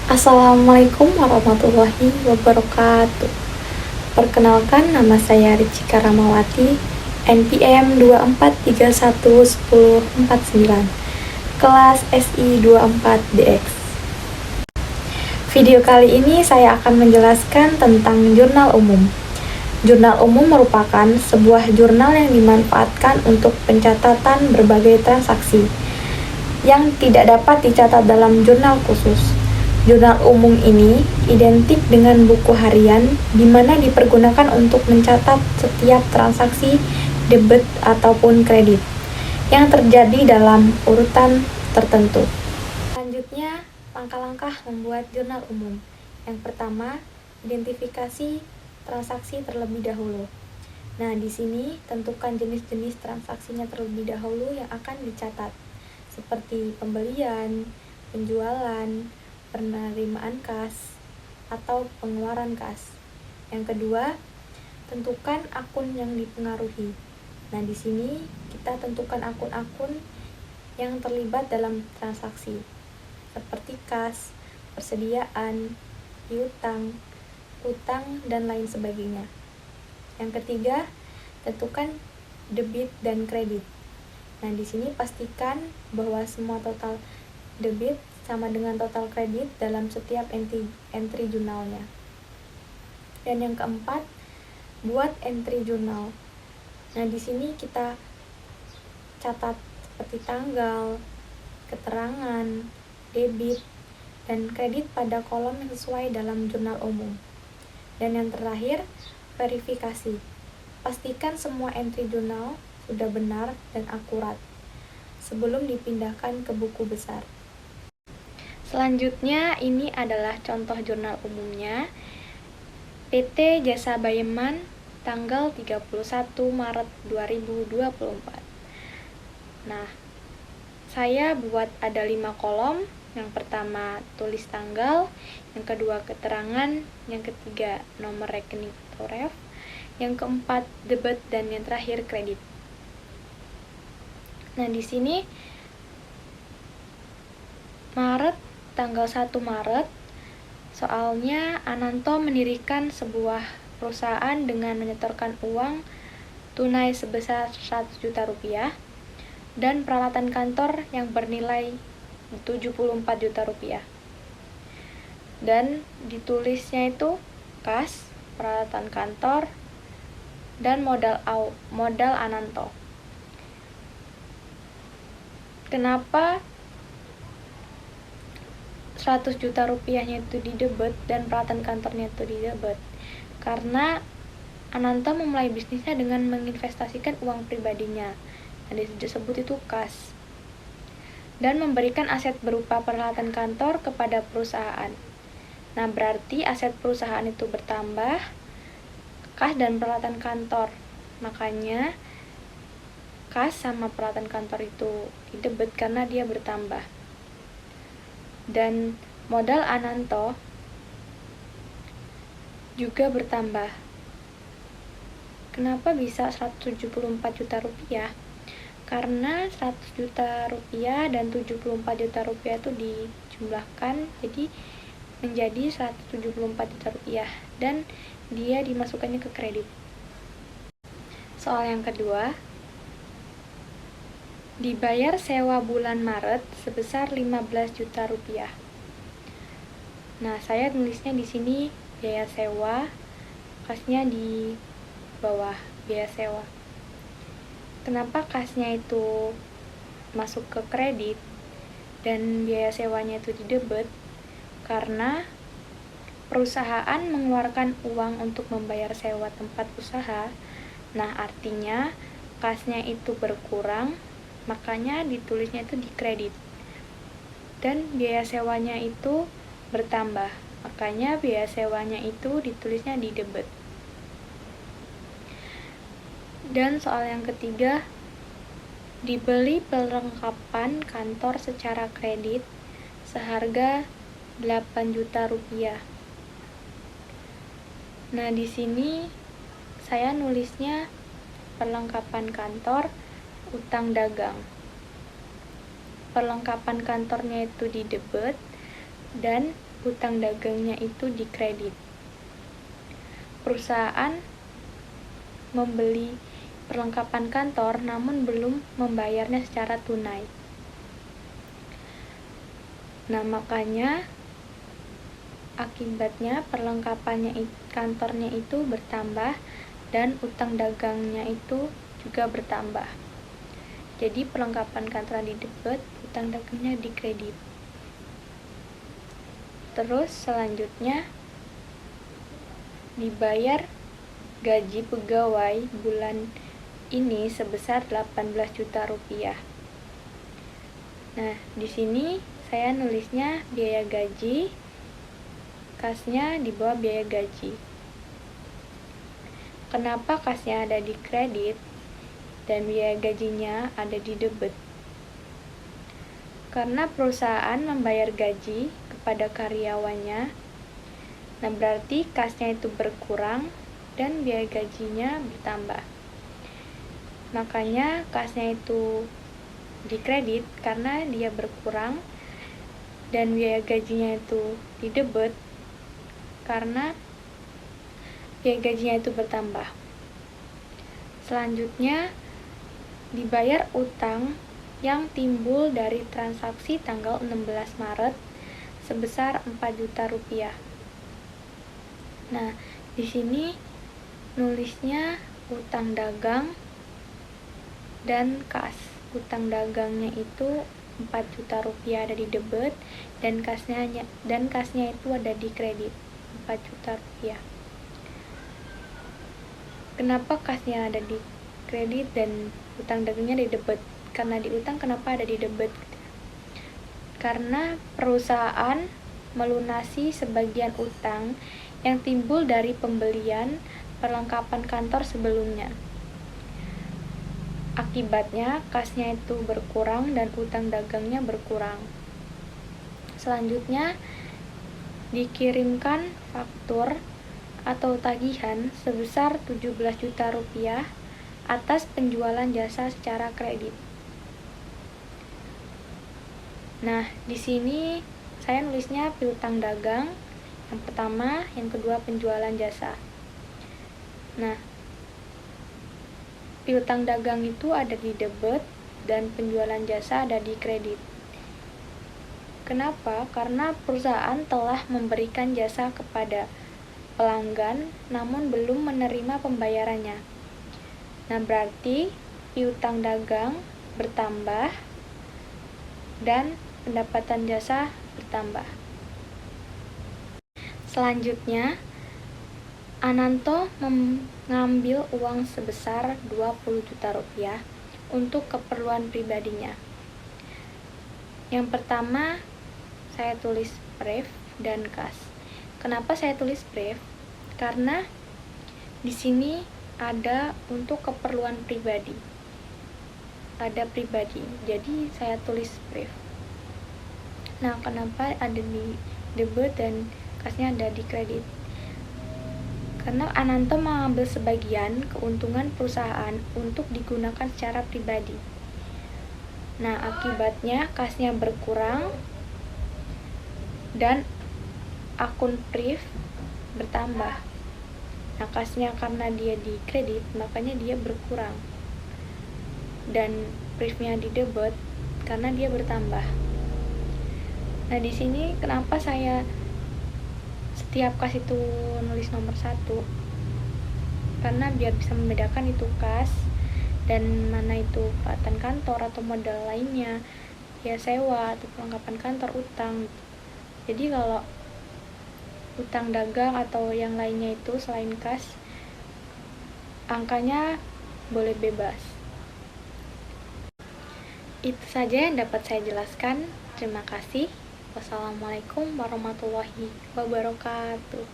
Assalamualaikum warahmatullahi wabarakatuh. Perkenalkan, nama saya Ricika Ramawati, NPM 24311049, kelas SI 24DX. Video kali ini saya akan menjelaskan tentang jurnal umum. Jurnal umum merupakan sebuah jurnal yang dimanfaatkan untuk pencatatan berbagai transaksi yang tidak dapat dicatat dalam jurnal khusus. Jurnal umum ini identik dengan buku harian di mana dipergunakan untuk mencatat setiap transaksi debit ataupun kredit yang terjadi dalam urutan tertentu. Selanjutnya, langkah-langkah membuat jurnal umum. Yang pertama, identifikasi transaksi terlebih dahulu. Nah, di sini tentukan jenis-jenis transaksinya terlebih dahulu yang akan dicatat, seperti pembelian, penjualan, penerimaan kas, atau pengeluaran kas. Yang kedua, tentukan akun yang dipengaruhi. Nah, di sini kita tentukan akun-akun yang terlibat dalam transaksi, seperti kas, persediaan, piutang, utang, dan lain sebagainya. Yang ketiga, tentukan debit dan kredit. Nah, di sini pastikan bahwa semua total debit sama dengan total kredit dalam setiap entry jurnalnya. Dan yang keempat, buat entry jurnal. Nah, di sini kita catat seperti tanggal, keterangan, debit, dan kredit pada kolom yang sesuai dalam jurnal umum. Dan yang terakhir, verifikasi. Pastikan semua entry jurnal sudah benar dan akurat sebelum dipindahkan ke buku besar. Selanjutnya, ini adalah contoh jurnal umumnya. PT Jasa Bayeman, tanggal 31 Maret 2024. Nah, saya buat ada 5 kolom. Yang pertama tulis tanggal, yang kedua keterangan, yang ketiga nomor rekening atau ref, yang keempat debit, dan yang terakhir kredit. Nah, di sini tanggal 1 Maret, soalnya Ananto mendirikan sebuah perusahaan dengan menyetorkan uang tunai sebesar 100 juta rupiah dan peralatan kantor yang bernilai 74 juta rupiah. Dan ditulisnya itu kas, peralatan kantor, dan modal Ananto. Kenapa 100 juta rupiahnya itu didebet dan peralatan kantornya itu didebet? Karena Ananto memulai bisnisnya dengan menginvestasikan uang pribadinya, yang disebut itu kas, dan memberikan aset berupa peralatan kantor kepada perusahaan. Nah, berarti aset perusahaan itu bertambah, kas dan peralatan kantor. Makanya kas sama peralatan kantor itu didebet karena dia bertambah. Dan modal Ananto juga bertambah. Kenapa bisa 174 juta rupiah? Karena 100 juta rupiah dan 74 juta rupiah itu dijumlahkan jadi menjadi 174 juta rupiah dan dia dimasukkannya ke kredit. Soal yang kedua, dibayar sewa bulan Maret sebesar 15 juta rupiah. Nah, saya tulisnya di sini biaya sewa, kasnya di bawah biaya sewa. Kenapa kasnya itu masuk ke kredit dan biaya sewanya itu didebet? Karena perusahaan mengeluarkan uang untuk membayar sewa tempat usaha. Nah, artinya kasnya itu berkurang, makanya ditulisnya itu di kredit. Dan biaya sewanya itu bertambah, makanya biaya sewanya itu ditulisnya di debit. Dan soal yang ketiga, dibeli perlengkapan kantor secara kredit seharga 8 juta rupiah. Nah, di sini saya nulisnya perlengkapan kantor utang dagang. Perlengkapan kantornya itu didebet dan utang dagangnya itu dikredit. Perusahaan membeli perlengkapan kantor namun belum membayarnya secara tunai. Nah, makanya akibatnya perlengkapannya kantornya itu bertambah dan utang dagangnya itu juga bertambah. Jadi perlengkapan kantor didebet, utang dagangnya dikredit. Terus selanjutnya dibayar gaji pegawai bulan ini sebesar 18 juta rupiah. Nah, di sini saya nulisnya biaya gaji, kasnya di bawah biaya gaji. Kenapa kasnya ada di kredit dan biaya gajinya ada di debit? Karena perusahaan membayar gaji kepada karyawannya, nah berarti kasnya itu berkurang dan biaya gajinya bertambah. Makanya kasnya itu dikredit karena dia berkurang dan biaya gajinya itu didebet karena biaya gajinya itu bertambah. Selanjutnya dibayar utang yang timbul dari transaksi tanggal 16 Maret sebesar 4 juta rupiah. Nah, di sini nulisnya utang dagang dan kas. Utang dagangnya itu 4 juta rupiah ada di debit dan kasnya itu ada di kredit 4 juta rupiah. Kenapa kasnya ada di kredit dan utang dagangnya di debit? Karena di utang kenapa ada di debit? Karena perusahaan melunasi sebagian utang yang timbul dari pembelian perlengkapan kantor sebelumnya. Akibatnya kasnya itu berkurang dan utang dagangnya berkurang. Selanjutnya dikirimkan faktur atau tagihan sebesar 17 juta rupiah atas penjualan jasa secara kredit. Nah, di sini saya nulisnya piutang dagang yang pertama, yang kedua penjualan jasa. Nah, piutang dagang itu ada di debit dan penjualan jasa ada di kredit. Kenapa? Karena perusahaan telah memberikan jasa kepada pelanggan namun belum menerima pembayarannya. Nah, berarti piutang dagang bertambah dan pendapatan jasa bertambah. Selanjutnya, Ananto mengambil uang sebesar 20 juta rupiah untuk keperluan pribadinya. Yang pertama, saya tulis brief dan kas. Kenapa saya tulis brief? Karena di sini ada untuk keperluan pribadi. Ada pribadi, jadi saya tulis brief. Nah, kenapa ada di debit dan kasnya ada di kredit? Karena Ananto mengambil sebagian keuntungan perusahaan untuk digunakan secara pribadi. Nah, akibatnya kasnya berkurang dan akun brief bertambah. Nah, kasnya karena dia di kredit, makanya dia berkurang. Dan briefnya di debit karena dia bertambah. Nah, di sini kenapa saya setiap kas itu nulis nomor 1? Karena biar bisa membedakan itu kas dan mana itu peralatan kantor atau modal lainnya, ya sewa atau perlengkapan kantor, utang. Jadi kalau utang dagang atau yang lainnya itu selain kas, angkanya boleh bebas. Itu saja yang dapat saya jelaskan. Terima kasih. Wassalamualaikum warahmatullahi wabarakatuh.